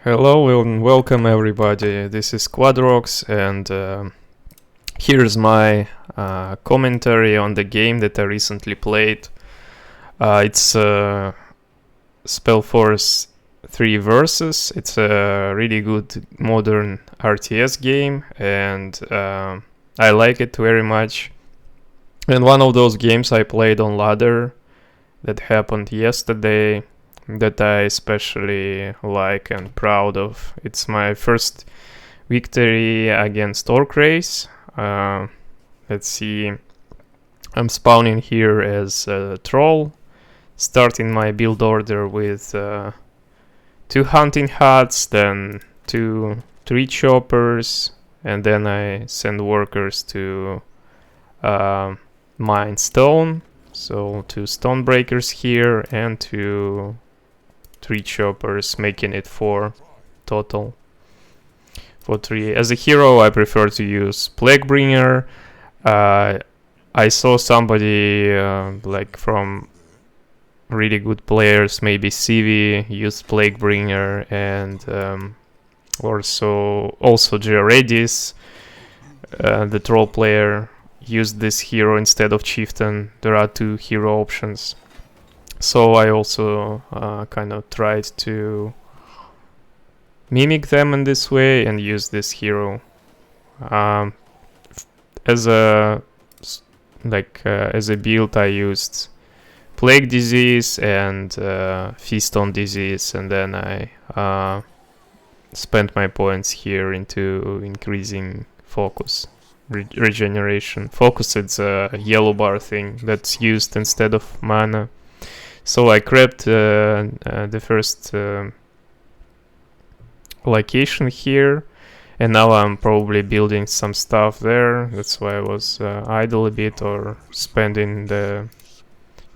Hello and welcome everybody, this is QuadroX and here's my commentary on the game that I recently played. It's Spellforce 3 Versus. It's a really good modern RTS game and I like it very much. And one of those games I played on ladder that happened yesterday that I especially like and proud of. It's my first victory against Orcs. Let's see, I'm spawning here as a troll, starting my build order with 2 hunting huts, then 2 tree choppers, and then I send workers to mine stone. So 2 stone breakers here and 2 tree choppers, making it 4 total. For 3. As a hero, I prefer to use Plaguebringer. I saw somebody like from really good players, maybe Civi, used Plaguebringer, and also Georedis, the troll player, used this hero instead of Chieftain. There are 2 hero options. So I also kind of tried to mimic them in this way and use this hero. As a build, I used Plague Disease and Feast on Disease, and then I spent my points here into increasing focus, regeneration. Focus is a yellow bar thing that's used instead of mana. So I grabbed the first location here, and now I'm probably building some stuff there. That's why I was idle a bit or spending you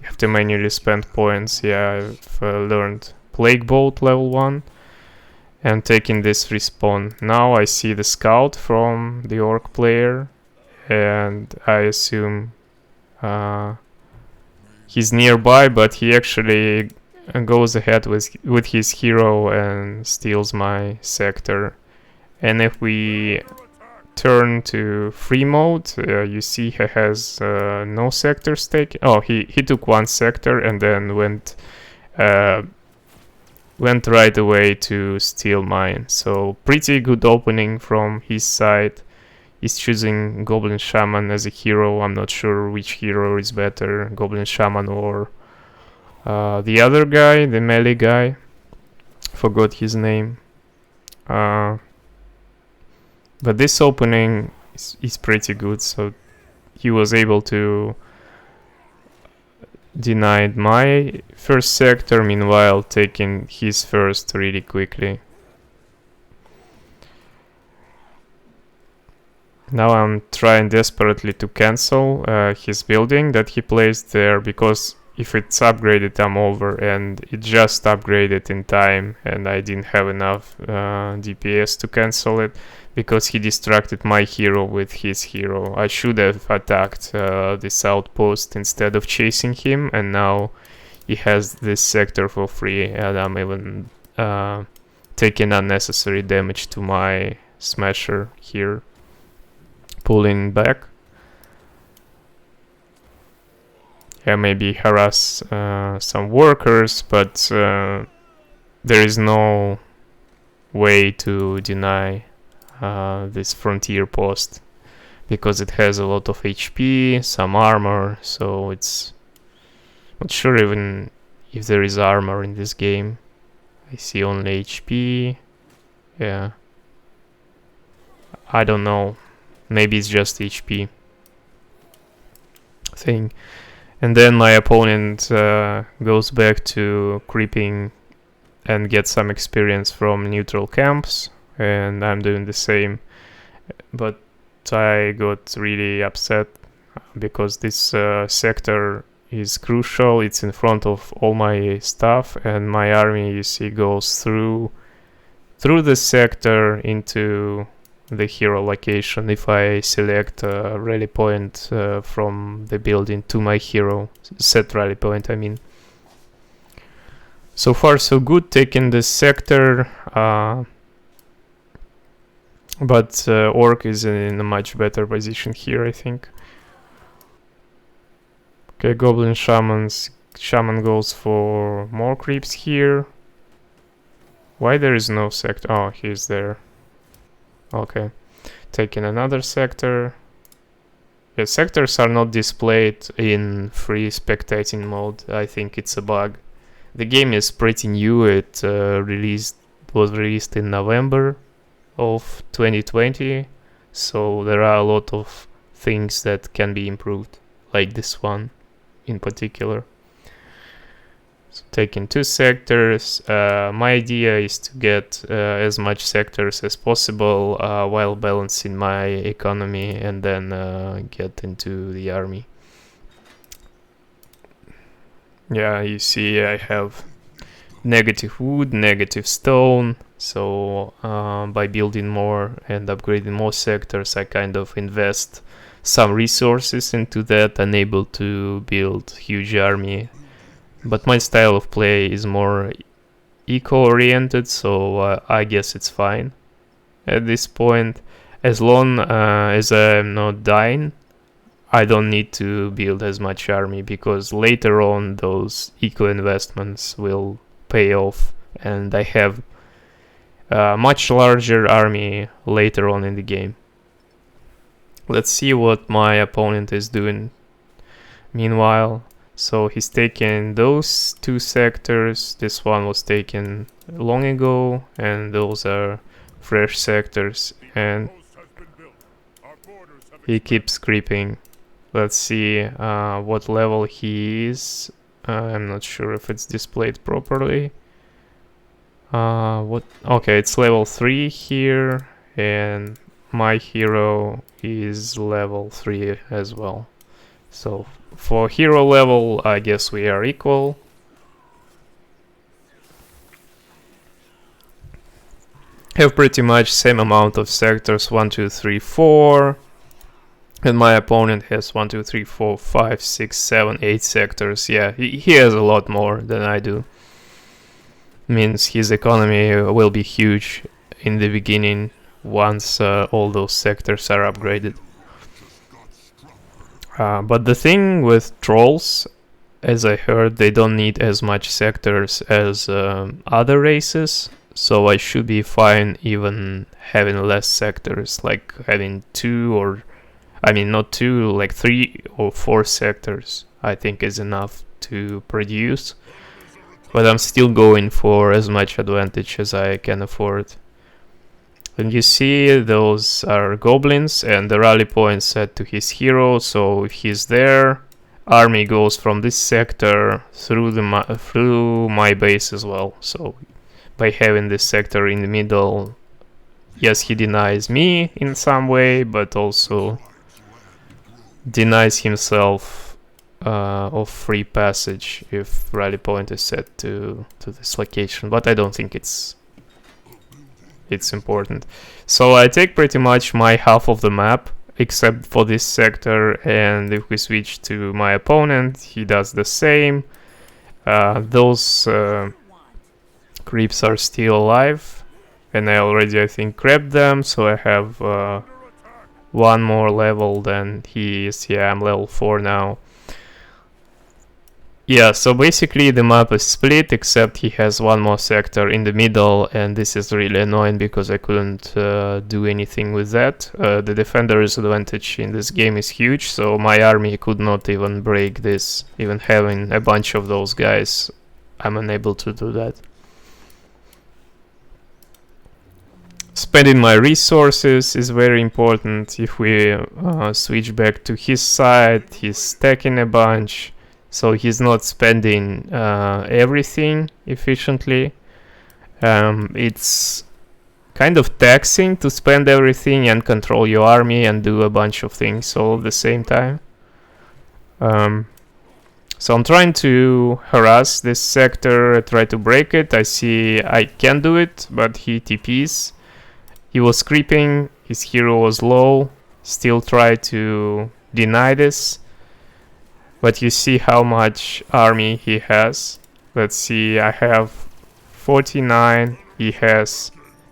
have to manually spend points. Yeah, I've learned Plague Bolt level 1 and taking this respawn. Now I see the scout from the orc player, and I assume he's nearby, but he actually goes ahead with his hero and steals my sector. And if we turn to free mode, you see he has no sectors taken. Oh, he took 1 sector and then went right away to steal mine. So pretty good opening from his side. He's choosing Goblin Shaman as a hero. I'm not sure which hero is better, Goblin Shaman or the other guy, the melee guy. Forgot his name. But this opening is pretty good, so he was able to deny my first sector, meanwhile taking his first really quickly. Now I'm trying desperately to cancel his building that he placed there, because if it's upgraded I'm over, and it just upgraded in time and I didn't have enough DPS to cancel it because he distracted my hero with his hero. I should have attacked this outpost instead of chasing him, and now he has this sector for free, and I'm even taking unnecessary damage to my smasher here. Pulling back. Yeah, maybe harass some workers, but there is no way to deny this frontier post because it has a lot of HP, some armor, so it's not sure even if there is armor in this game. I see only HP. Yeah, I don't know. Maybe it's just HP thing. And then my opponent goes back to creeping and get some experience from neutral camps, and I'm doing the same. But I got really upset because this sector is crucial. It's in front of all my stuff, and my army, you see, goes through the sector into the hero location if I select a rally point from the building to my hero, set rally point I mean. So far so good, taking this sector. But Orc is in a much better position here, I think. Okay, Goblin Shaman goes for more creeps here. Why there is no sector? Oh, he's there. Okay, taking another sector. Yeah, sectors are not displayed in free spectating mode. I think it's a bug. The game is pretty new. It was released in November of 2020, so there are a lot of things that can be improved, like this one in particular. So taking 2 sectors. My idea is to get as much sectors as possible while balancing my economy, and then get into the army. Yeah, you see I have negative wood, negative stone, so by building more and upgrading more sectors, I kind of invest some resources into that, and able to build huge army. But my style of play is more eco-oriented, so I guess it's fine at this point. As long as I'm not dying, I don't need to build as much army, because later on those eco-investments will pay off, and I have a much larger army later on in the game. Let's see what my opponent is doing meanwhile. So he's taking those 2 sectors. This one was taken long ago, and those are fresh sectors, and he keeps creeping. Let's see what level he is. I'm not sure if it's displayed properly. Okay, it's level 3 here, and my hero is level 3 as well. So for hero level, I guess we are equal. Have pretty much same amount of sectors, 1, 2, 3, 4. And my opponent has 1, 2, 3, 4, 5, 6, 7, 8 sectors. Yeah, he has a lot more than I do. Means his economy will be huge in the beginning once all those sectors are upgraded. But the thing with trolls, as I heard, they don't need as much sectors as other races, so I should be fine even having less sectors, like having 2 or... I mean, not 2, like 3 or 4 sectors, I think is enough to produce. But I'm still going for as much advantage as I can afford. And you see, those are goblins, and the rally point set to his hero, so if he's there, army goes from this sector through my base as well. So by having this sector in the middle, yes, he denies me in some way, but also denies himself of free passage if rally point is set to this location. But I don't think it's important. So I take pretty much my half of the map, except for this sector, and if we switch to my opponent, he does the same. Those creeps are still alive, and I already, I think, grabbed them, so I have 1 more level than he is. Yeah, I'm level 4 now. Yeah, so basically the map is split, except he has 1 more sector in the middle, and this is really annoying because I couldn't do anything with that. The defender's advantage in this game is huge, so my army could not even break this. Even having a bunch of those guys, I'm unable to do that. Spending my resources is very important. If we switch back to his side, he's stacking a bunch. So he's not spending everything efficiently. It's kind of taxing to spend everything and control your army and do a bunch of things all at the same time. So I'm trying to harass this sector, try to break it. I see I can do it, but he TPs. He was creeping, his hero was low, still try to deny this. But you see how much army he has. Let's see, I have 49, he has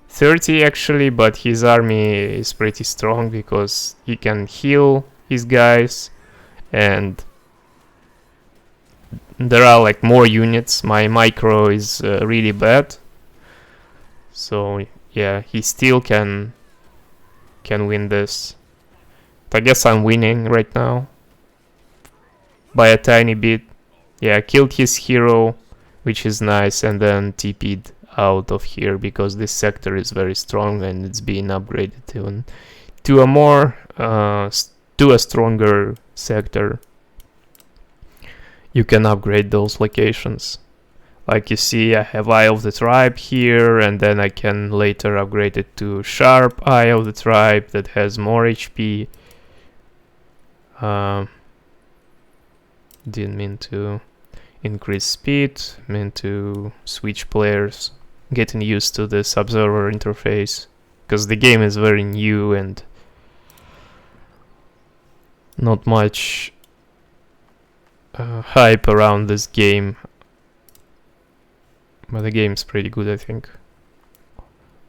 30 actually, but his army is pretty strong because he can heal his guys, and there are like more units. My micro is really bad, so yeah, he still can win this. I guess I'm winning right now by a tiny bit. Yeah, killed his hero, which is nice, and then TP'd out of here because this sector is very strong and it's being upgraded even to a more to a stronger sector. You can upgrade those locations. Like you see, I have Eye of the Tribe here, and then I can later upgrade it to Sharp Eye of the Tribe that has more HP. Didn't mean to increase speed, meant to switch players, getting used to this observer interface, because the game is very new and not much hype around this game. But the game's pretty good, I think.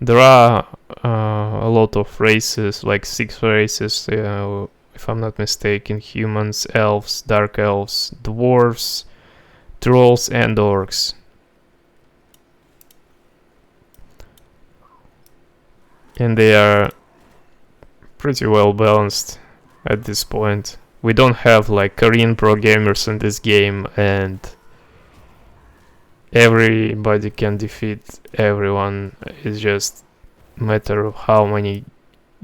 There are a lot of races, like 6 races, if I'm not mistaken: humans, elves, dark elves, dwarves, trolls, and orcs. And they are pretty well balanced at this point. We don't have like Korean pro gamers in this game, and everybody can defeat everyone. It's just a matter of how many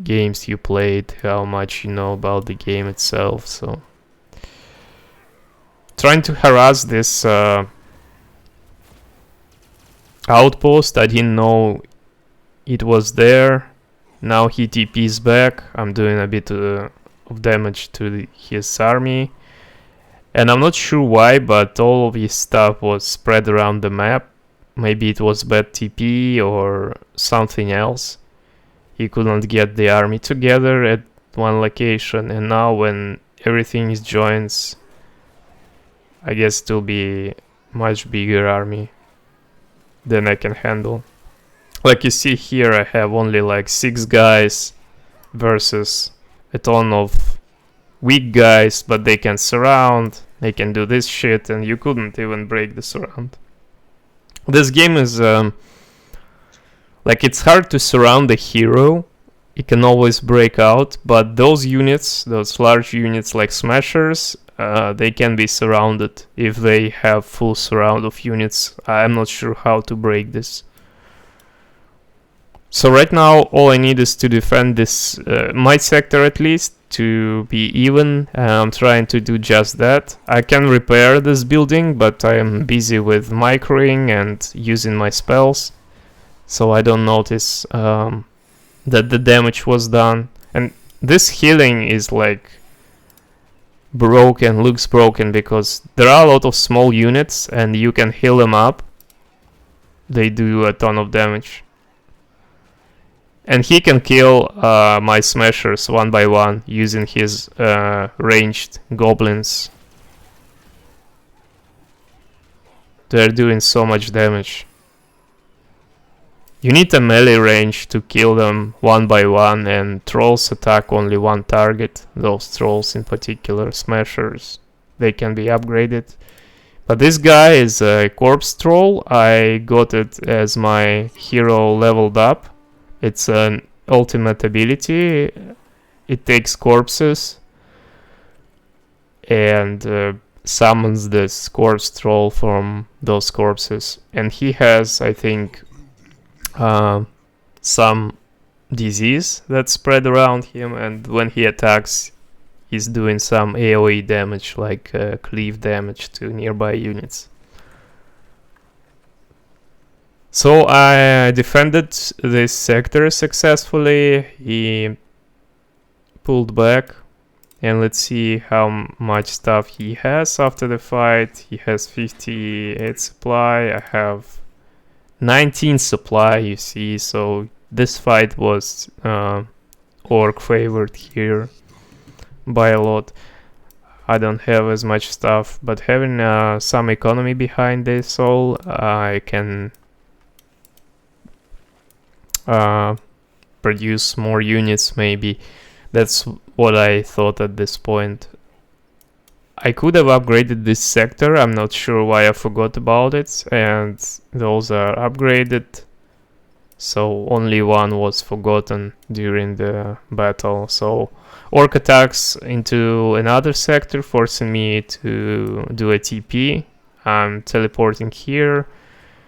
games you played, how much you know about the game itself. So trying to harass this outpost, I didn't know it was there. Now he TP's back. I'm doing a bit of damage to his army. And I'm not sure why, but all of his stuff was spread around the map. Maybe it was bad TP or something else. He couldn't get the army together at one location, and now when everything is joins, I guess it will be much bigger army than I can handle. Like you see here, I have only like 6 guys versus a ton of weak guys, but they can surround, they can do this shit, and you couldn't even break the surround. This game is like, it's hard to surround the hero. It can always break out, but those units, those large units like smashers, they can be surrounded if they have full surround of units. I'm not sure how to break this. So right now all I need is to defend this my sector, at least to be even. I'm trying to do just that. I can repair this building, but I am busy with microing and using my spells, so I don't notice that the damage was done. And this healing is like broken, looks broken, because there are a lot of small units and you can heal them up. They do a ton of damage. And he can kill my smashers one by one using his ranged goblins. They're doing so much damage. You need a melee range to kill them one by one, and trolls attack only one target. Those trolls in particular, smashers, they can be upgraded. But this guy is a corpse troll. I got it as my hero leveled up. It's an ultimate ability. It takes corpses and summons this corpse troll from those corpses. And he has, I think, some disease that's spread around him, and when he attacks, he's doing some AoE damage, like cleave damage to nearby units. So I defended this sector successfully. He pulled back, and let's see how much stuff he has after the fight. He has 58 supply. I have 19 supply, you see, so this fight was orc favored here by a lot. I don't have as much stuff, but having some economy behind this all, I can produce more units maybe. That's what I thought at this point. I could have upgraded this sector, I'm not sure why I forgot about it, and those are upgraded. So only one was forgotten during the battle. So Orc attacks into another sector, forcing me to do a TP. I'm teleporting here.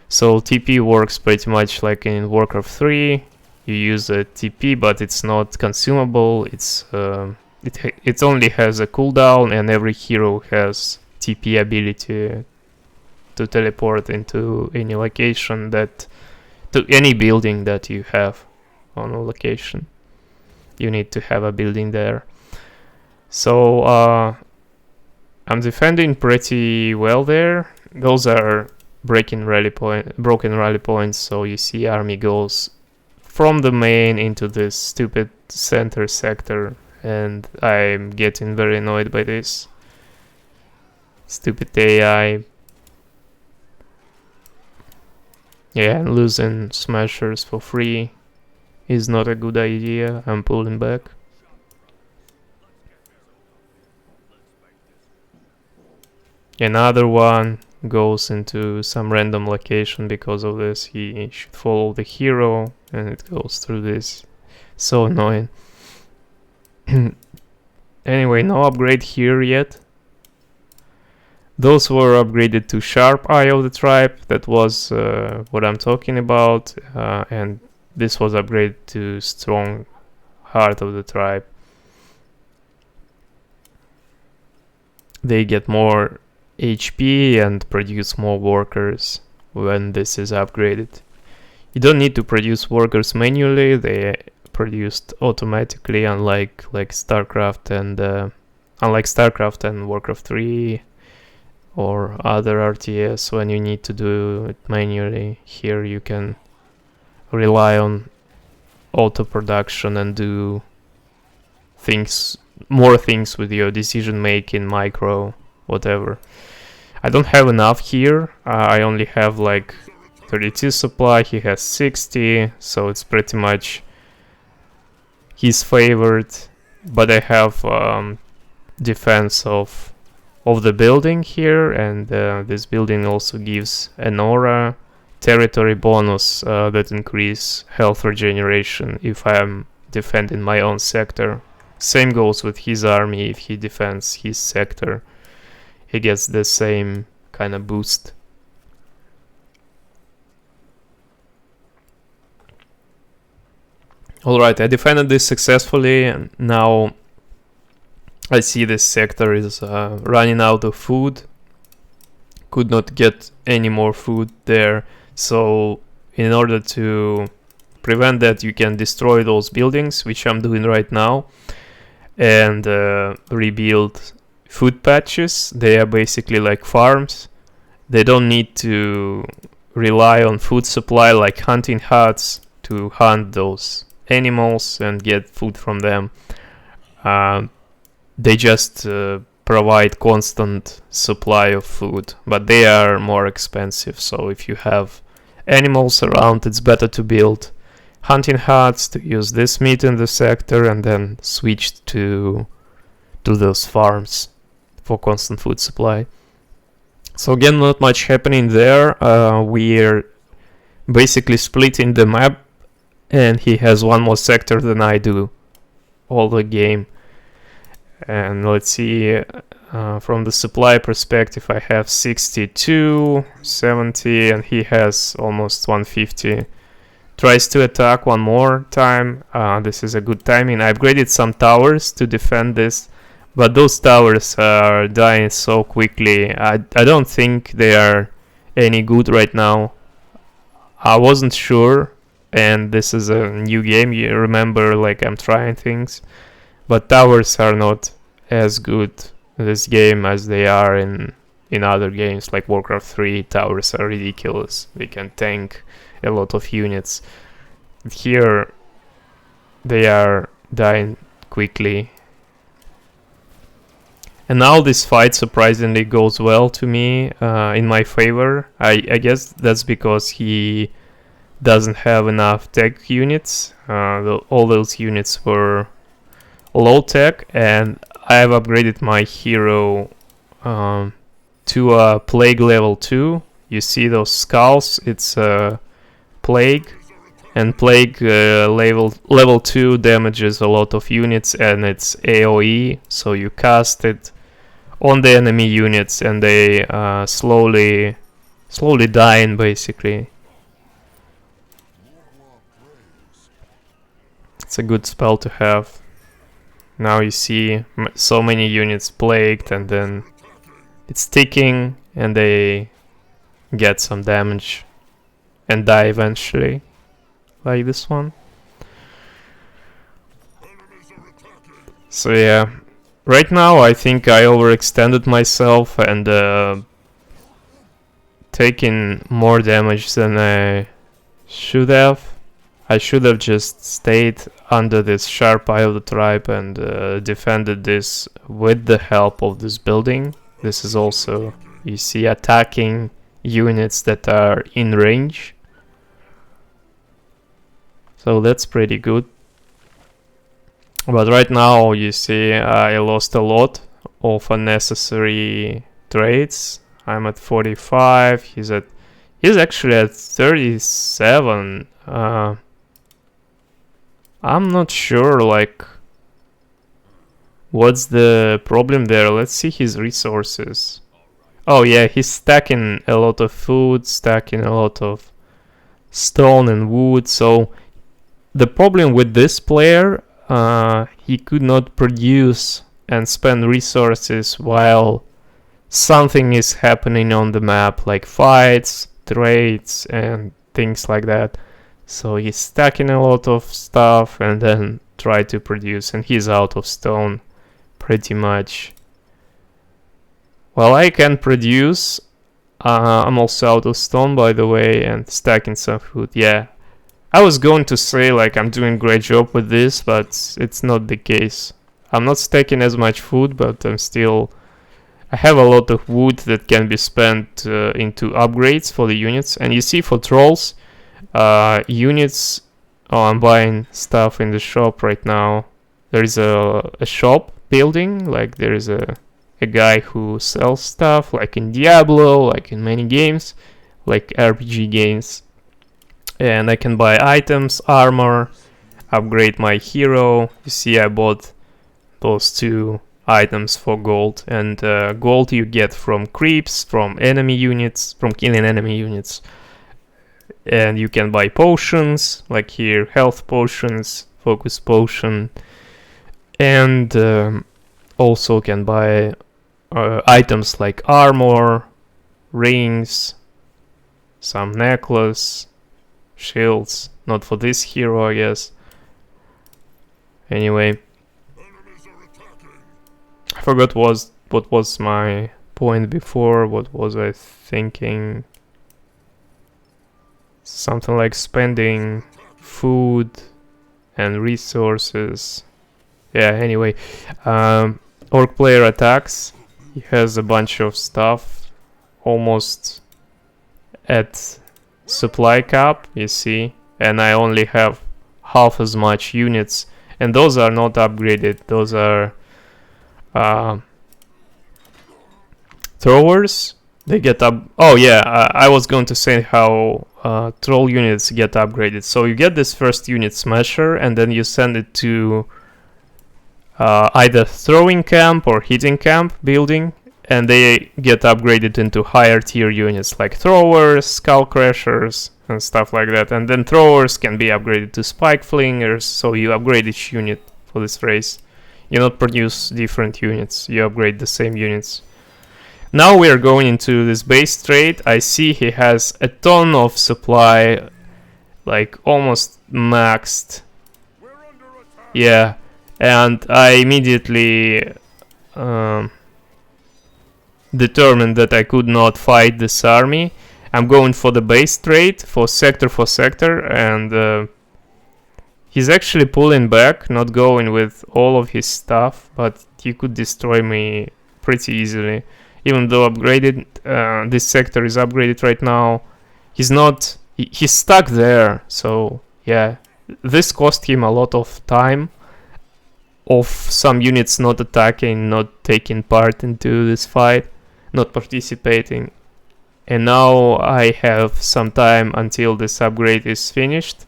So TP works pretty much like in Warcraft 3. You use a TP, but it's not consumable. It only has a cooldown, and every hero has TP ability to teleport into any location to any building that you have on a location. You need to have a building there. So I'm defending pretty well there. Those are broken rally points. So you see army goes from the main into this stupid center sector, and I'm getting very annoyed by this stupid AI. Yeah, and losing smashers for free is not a good idea. I'm pulling back. Another one goes into some random location because of this. He should follow the hero, and it goes through this. So annoying. Anyway, no upgrade here yet. Those were upgraded to Sharp Eye of the Tribe. That was what I'm talking about. And this was upgraded to Strong Heart of the Tribe. They get more HP and produce more workers when this is upgraded. You don't need to produce workers manually. They produced automatically, unlike StarCraft and Warcraft 3 or other RTS when you need to do it manually. Here you can rely on auto production and do more things with your decision making, micro, whatever. I don't have enough here. I only have like 32 supply. He has 60, so it's pretty much his favored. But I have defense of the building here, and this building also gives an aura territory bonus that increase health regeneration if I am defending my own sector. Same goes with his army. If he defends his sector, he gets the same kind of boost. Alright, I defended this successfully, and now I see this sector is running out of food. Could not get any more food there. So in order to prevent that, you can destroy those buildings, which I'm doing right now, and rebuild food patches. They are basically like farms. They don't need to rely on food supply like hunting huts to hunt those animals and get food from them. They just provide constant supply of food, but they are more expensive. So if you have animals around, it's better to build hunting huts to use this meat in the sector, and then switch to those farms for constant food supply. So again, not much happening there. We're basically splitting the map, and he has one more sector than I do all the game. And let's see, from the supply perspective, I have 62, 70, and he has almost 150. Tries to attack one more time. This is a good timing. I upgraded some towers to defend this, but those towers are dying so quickly. I don't think they are any good right now. I wasn't sure, and this is a new game. You remember, like, I'm trying things. But towers are not as good in this game as they are in other games like Warcraft 3. Towers are ridiculous. They can tank a lot of units. Here they are dying quickly. And now this fight surprisingly goes well to me, in my favor. I guess that's because he doesn't have enough tech units. All those units were low tech, and I have upgraded my hero to a plague level 2. You see those skulls? It's a plague, and plague level 2 damages a lot of units, and it's AoE, so you cast it on the enemy units and they slowly dying basically. It's a good spell to have. Now you see so many units plagued, and then it's ticking and they get some damage and die eventually, like this one. So yeah, right now I think I overextended myself and taking more damage than I should have. I should have just stayed under this sharp eye of the tribe and defended this with the help of this building. This is also, you see, attacking units that are in range. So that's pretty good. But right now, you see, I lost a lot of unnecessary trades. I'm at 45. He's actually at 37. I'm not sure, like, what's the problem there. Let's see his resources. Oh yeah, he's stacking a lot of food, stacking a lot of stone and wood. So the problem with this player, he could not produce and spend resources while something is happening on the map, like fights, trades, and things like that. So he's stacking a lot of stuff and then try to produce, and he's out of stone pretty much. Well, I can produce. I'm also out of stone, by the way, and stacking some food. Yeah, I was going to say like I'm doing a great job with this, but it's not the case. I'm not stacking as much food, but I have a lot of wood that can be spent into upgrades for the units. And you see, for trolls, units. Oh, I'm buying stuff in the shop right now. There is a shop building, like there is a guy who sells stuff, like in Diablo, like in many games, like RPG games. And I can buy items, armor, upgrade my hero. You see, I bought those 2 items for gold, and gold you get from creeps, from enemy units, from killing enemy units. And you can buy potions, like here, health potions, focus potion, and also can buy items like armor, rings, some necklace, shields. Not for this hero, I guess. Anyway, I forgot what was my point before. What was I thinking? Something like spending food and resources. Yeah, anyway. Orc player attacks. He has a bunch of stuff. Almost at supply cap, you see. And I only have half as much units. And those are not upgraded. Those are throwers. They get up. Oh yeah, I was going to say how troll units get upgraded. So you get this first unit smasher, and then you send it to either throwing camp or hitting camp building, and they get upgraded into higher tier units like throwers, skull crashers, and stuff like that. And then throwers can be upgraded to spike flingers. So you upgrade each unit for this race. You not produce different units. You upgrade the same units. Now we are going into this base trade. I see he has a ton of supply, like almost maxed. Yeah, and I immediately determined that I could not fight this army. I'm going for the base trade for sector, and he's actually pulling back, not going with all of his stuff, but he could destroy me pretty easily. Even though upgraded, this sector is upgraded right now, he's not he's stuck there. So yeah, this cost him a lot of time of some units not attacking, not taking part into this fight, not participating. And now I have some time until this upgrade is finished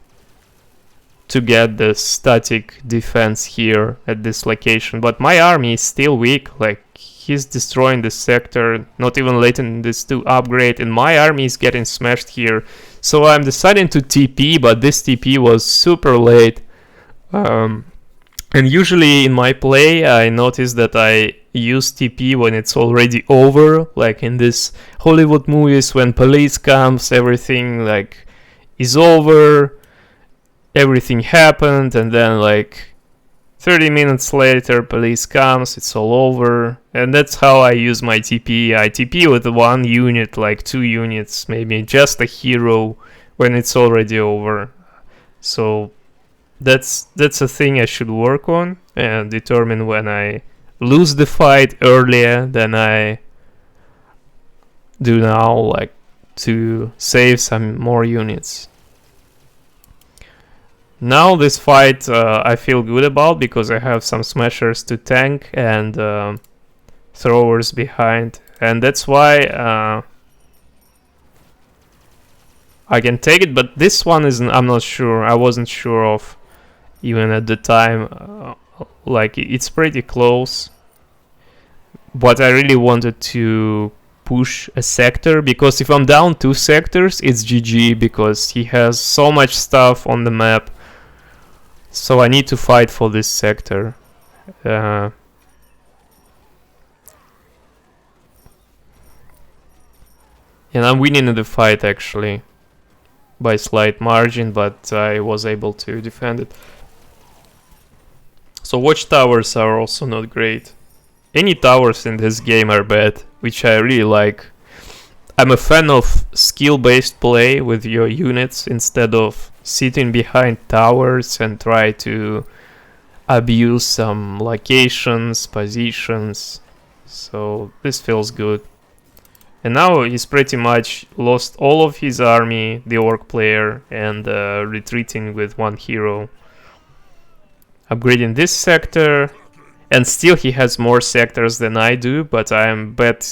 to get the static defense here at this location. But my army is still weak, like he's destroying the sector, not even letting this to upgrade, and my army is getting smashed here. So I'm deciding to TP, but this TP was super late. And usually in my play I notice that I use TP when it's already over, like in this Hollywood movies when police comes, everything like is over, everything happened, and then like 30 minutes later police comes, it's all over. And that's how I use my TP. I TP with one unit, like 2 units, maybe just a hero when it's already over. So that's a thing I should work on and determine when I lose the fight earlier than I do now, like to save some more units. Now this fight I feel good about because I have some smashers to tank and throwers behind, and that's why I can take it. But this one isn't, I'm not sure, I wasn't sure of even at the time, like it's pretty close. But I really wanted to push a sector, because if I'm down 2 sectors it's GG, because he has so much stuff on the map. So I need to fight for this sector. And I'm winning the fight actually by slight margin, but I was able to defend it. So watchtowers are also not great. Any towers in this game are bad, which I really like. I'm a fan of skill-based play with your units instead of sitting behind towers and try to abuse some locations, positions. So this feels good. And now he's pretty much lost all of his army, the orc player, and retreating with 1 hero. Upgrading this sector, and still he has more sectors than I do, but I bet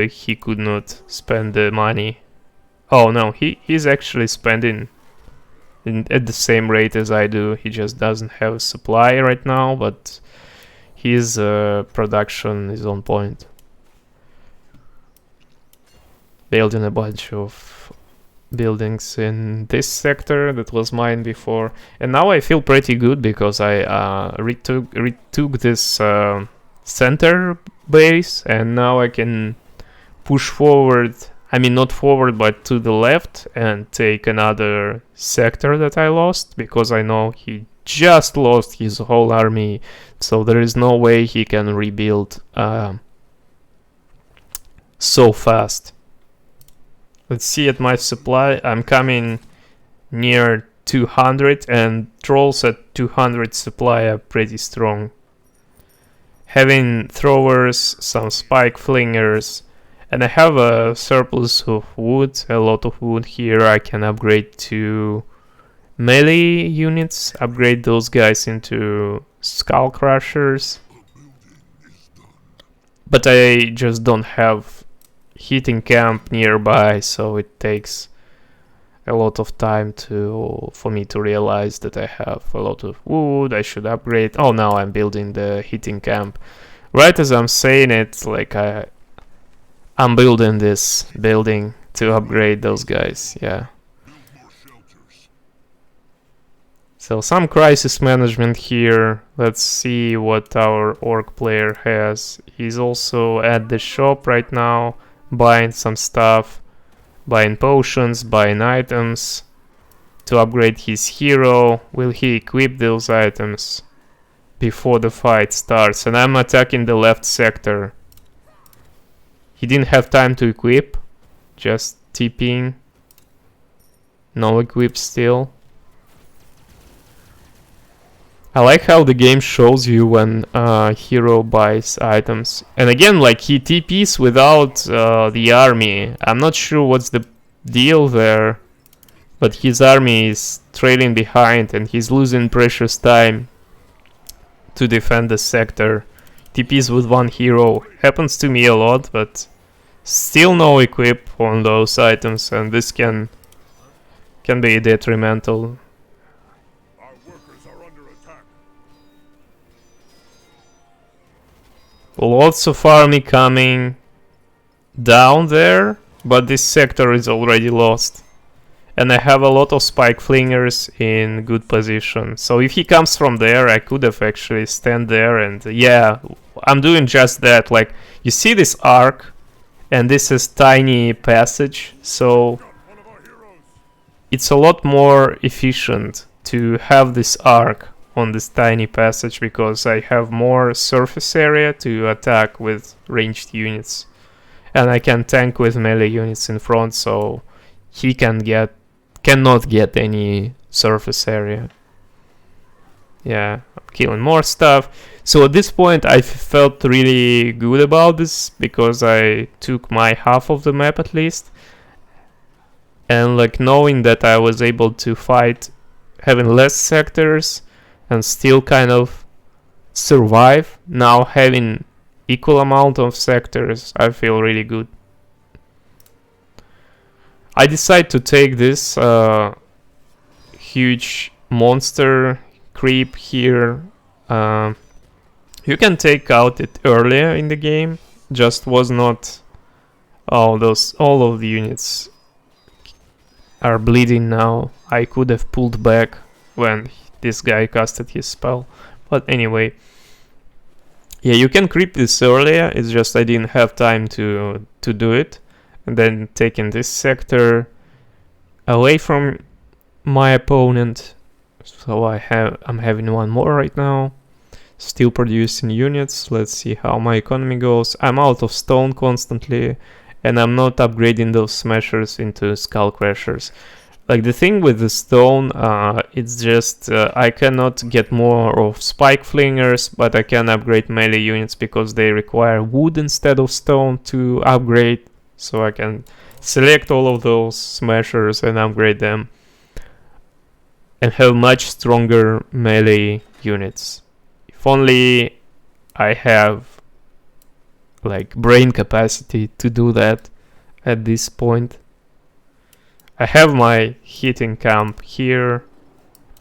he could not spend the money. Oh no, he's actually spending at the same rate as I do. He just doesn't have supply right now, but his production is on point. Building a bunch of buildings in this sector that was mine before, and now I feel pretty good because I retook this center base, and now I can push forward. I mean, not forward, but to the left, and take another sector that I lost, because I know he just lost his whole army, so there is no way he can rebuild so fast. Let's see at my supply. I'm coming near 200, and trolls at 200 supply are pretty strong. Having throwers, some spike flingers, and I have a surplus of wood, a lot of wood here. I can upgrade to melee units, upgrade those guys into skull crushers. But I just don't have heating camp nearby, so it takes a lot of time for me to realize that I have a lot of wood. I should upgrade. Oh, now I'm building the heating camp. Right as I'm saying it, like I'm building this building to upgrade those guys. Yeah. So some crisis management here. Let's see what our orc player has. He's also at the shop right now, buying some stuff, buying potions, buying items to upgrade his hero. Will he equip those items before the fight starts? And I'm attacking the left sector. He didn't have time to equip, just TPing. No equip still. I like how the game shows you when hero buys items. And again, like he TPs without the army. I'm not sure what's the deal there. but his army is trailing behind and he's losing precious time to defend the sector. TPs with one hero happens to me a lot, but still no equip on those items, and this can be detrimental. Our workers are under attack. Lots of army coming down there, but this sector is already lost. And I have a lot of spike flingers in good position. So if he comes from there, I could have actually stand there and yeah, I'm doing just that. Like, you see this arc, and this is tiny passage, so it's a lot more efficient to have this arc on this tiny passage because I have more surface area to attack with ranged units. And I can tank with melee units in front, so he cannot get any surface area. Yeah, I'm killing more stuff. So at this point I felt really good about this because I took my half of the map at least. And like knowing that I was able to fight having less sectors and still kind of survive, now having equal amount of sectors, I feel really good. I decide to take this huge monster creep here. You can take out it earlier in the game, just was not. All of the units are bleeding now. I could have pulled back when this guy casted his spell, but anyway. Yeah, you can creep this earlier, it's just I didn't have time to do it. And then taking this sector away from my opponent. So I'm having one more right now. Still producing units. Let's see how my economy goes. I'm out of stone constantly, and I'm not upgrading those smashers into skull crashers. Like the thing with the stone, it's just I cannot get more of spike flingers, but I can upgrade melee units because they require wood instead of stone to upgrade. So I can select all of those smashers and upgrade them and have much stronger melee units. If only I have like brain capacity to do that at this point. I have my hitting camp here.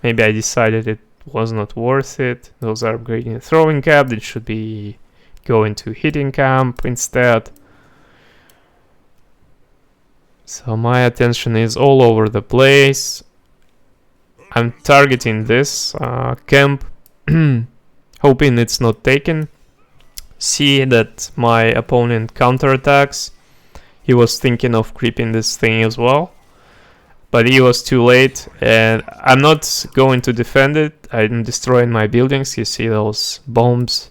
Maybe I decided it was not worth it. Those are upgrading the throwing camp. It should be going to hitting camp instead. So my attention is all over the place. I'm targeting this camp, hoping it's not taken. See that my opponent counterattacks. He was thinking of creeping this thing as well, but he was too late, and I'm not going to defend it. I'm destroying my buildings. You see those bombs.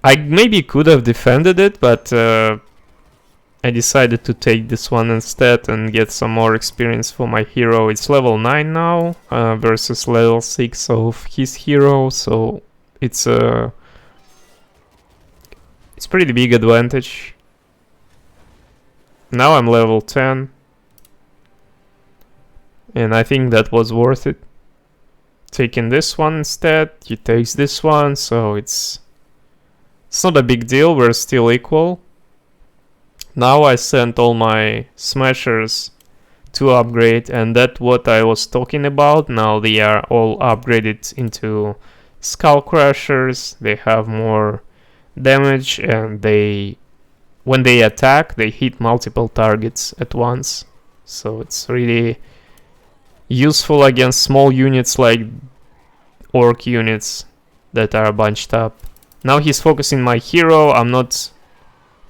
I maybe could have defended it, but I decided to take this one instead and get some more experience for my hero. It's level 9 now versus level 6 of his hero, so it's pretty big advantage. Now I'm level 10, and I think that was worth it. Taking this one instead, he takes this one, so it's not a big deal, we're still equal. Now I sent all my smashers to upgrade, and that's what I was talking about. Now they are all upgraded into skull crashers. They have more damage, and when they attack, they hit multiple targets at once. So it's really useful against small units like orc units that are bunched up. Now he's focusing my hero. I'm not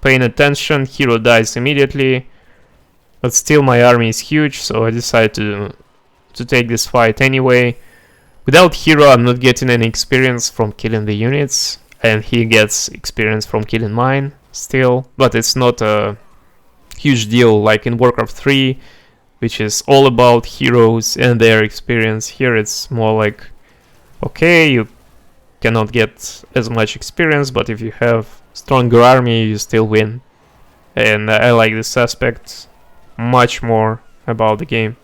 paying attention. Hero dies immediately, but still my army is huge, so I decided to take this fight anyway. Without hero, I'm not getting any experience from killing the units, and he gets experience from killing mine still, but it's not a huge deal like in Warcraft 3, which is all about heroes and their experience. Here it's more like, okay, you cannot get as much experience, but if you have stronger army, you still win. And I like this aspect. much more about the game.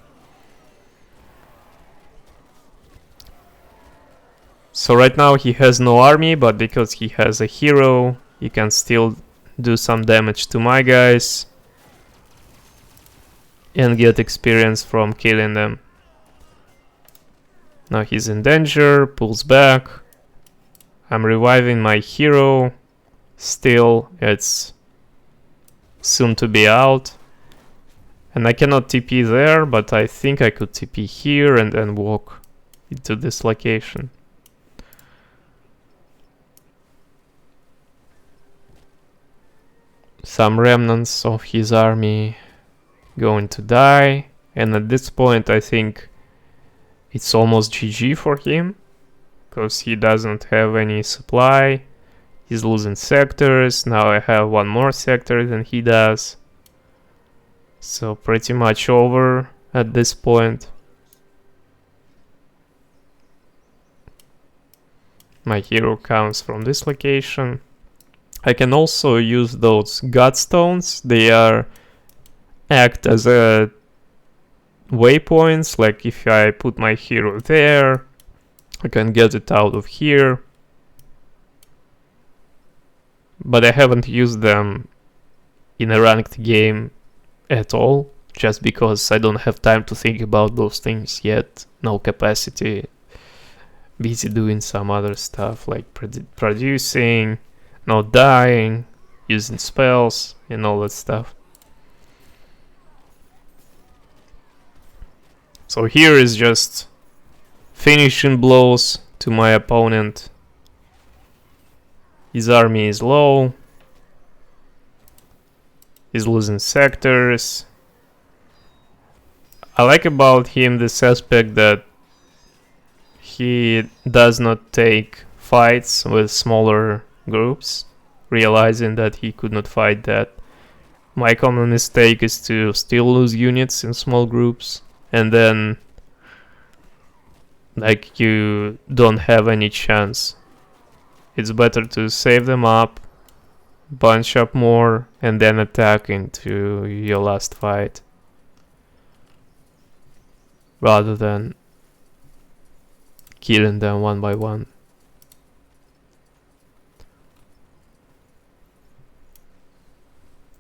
So right now he has no army, but because he has a hero, he can still do some damage to my guys and get experience from killing them. Now he's in danger, pulls back. I'm reviving my hero. Still, it's soon to be out. And I cannot TP there, but I think I could TP here and then walk into this location. Some remnants of his army going to die, and at this point I think it's almost GG for him, because he doesn't have any supply. He's losing sectors. Now I have one more sector than he does, so pretty much over at this point. My hero comes from this location. I can also use those godstones. They act as a waypoints. Like if I put my hero there, I can get it out of here. But I haven't used them in a ranked game at all, just because I don't have time to think about those things yet. No capacity. Busy doing some other stuff like producing, not dying, using spells, and all that stuff. So here is just finishing blows to my opponent. His army is low. He's losing sectors. I like about him this aspect that he does not take fights with smaller groups, realizing that he could not fight that. My common mistake is to still lose units in small groups, and then like you don't have any chance. It's better to save them up, bunch up more, and then attack into your last fight, rather than killing them one by one.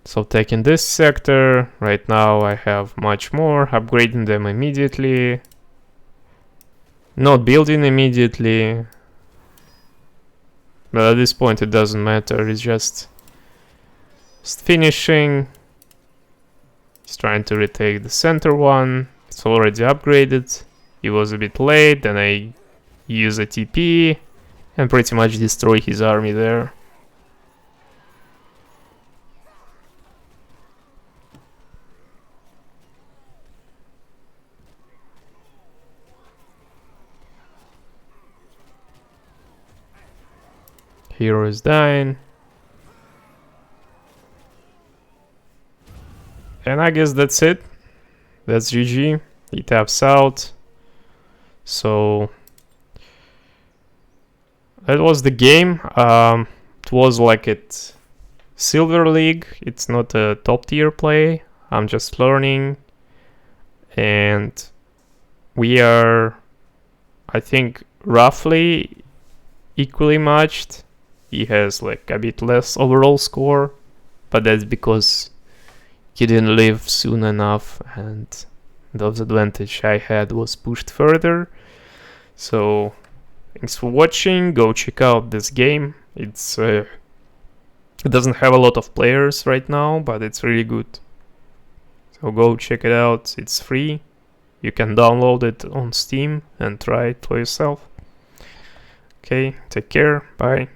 So taking this sector, right now I have much more, upgrading them immediately, not building immediately, but at this point it doesn't matter, it's just finishing. He's trying to retake the center one, it's already upgraded, he was a bit late, and I use a TP and pretty much destroy his army there. Hero is dying. And I guess that's it. That's GG. He taps out. So that was the game. It was like at Silver League. It's not a top tier play. I'm just learning. And we are, I think, roughly equally matched. He has like a bit less overall score, but that's because he didn't leave soon enough and the advantage I had was pushed further. So thanks for watching. Go check out this game. It doesn't have a lot of players right now, but it's really good. So go check it out. It's free. You can download it on Steam and try it for yourself. Okay, take care. Bye.